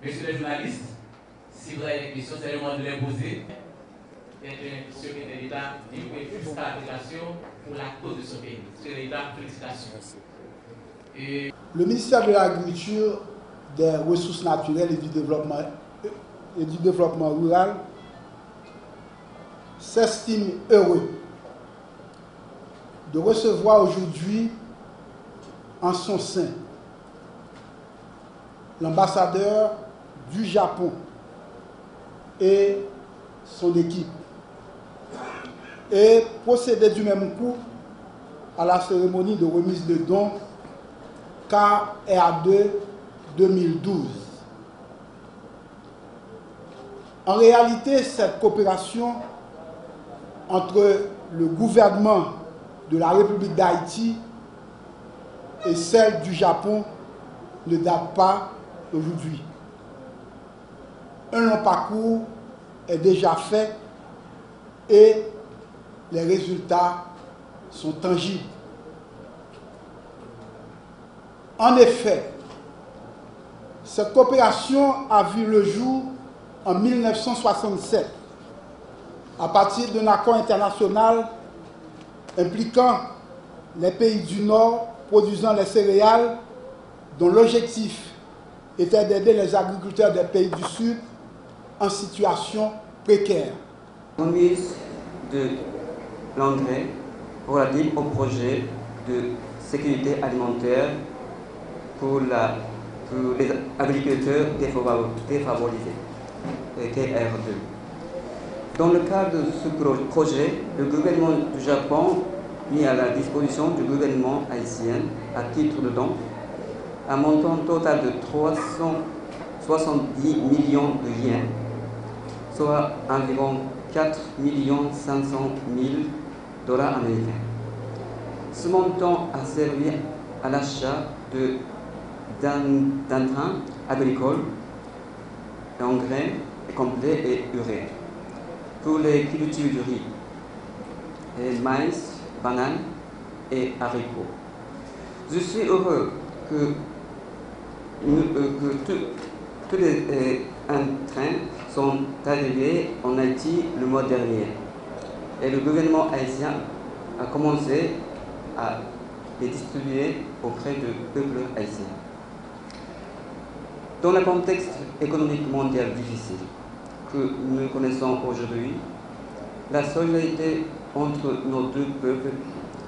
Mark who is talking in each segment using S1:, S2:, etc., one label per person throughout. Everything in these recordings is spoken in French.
S1: Monsieur le journaliste, si vous avez des questions, c'est le moment de les poser. Secrétaire d'État, il fait plus d'application pour la cause de son pays. Secrétaire d'État, félicitations.
S2: Le ministère de l'Agriculture, des Ressources naturelles et du développement rural s'estime heureux de recevoir aujourd'hui en son sein l'ambassadeur du Japon et son équipe et procéder du même coup à la cérémonie de remise de dons KR2 2012. En réalité, cette coopération entre le gouvernement de la République d'Haïti et celle du Japon ne date pas d'aujourd'hui. Un long parcours est déjà fait et les résultats sont tangibles. En effet, cette coopération a vu le jour en 1967 à partir d'un accord international impliquant les pays du Nord produisant les céréales dont l'objectif était d'aider les agriculteurs des pays du Sud en situation précaire.
S3: Remise de l'engrais relatif au projet de sécurité alimentaire pour les agriculteurs défavorisés, KR2. Dans le cadre de ce projet, le gouvernement du Japon mis à la disposition du gouvernement haïtien à titre de don un montant total de 370 millions de yens, soit environ 4 500 000 dollars américains. Ce montant a servi à l'achat d'intrants agricoles, d'engrais complets et urée, pour les cultures de riz, et maïs, bananes et haricots. Je suis heureux que tous les intrants sont arrivés en Haïti le mois dernier et le gouvernement haïtien a commencé à les distribuer auprès du peuple haïtien. Dans le contexte économique mondial difficile que nous connaissons aujourd'hui, la solidarité entre nos deux peuples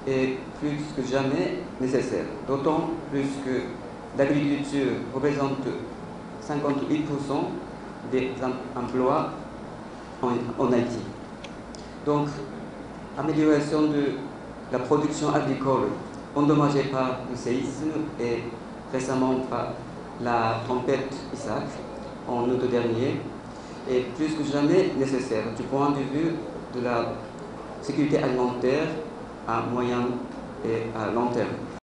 S3: est plus que jamais nécessaire, d'autant plus que l'agriculture représente 58% des emplois en Haïti. Donc, amélioration de la production agricole endommagée par le séisme et récemment par la tempête Isaac en août dernier est plus que jamais nécessaire du point de vue de la sécurité alimentaire à moyen et à long terme.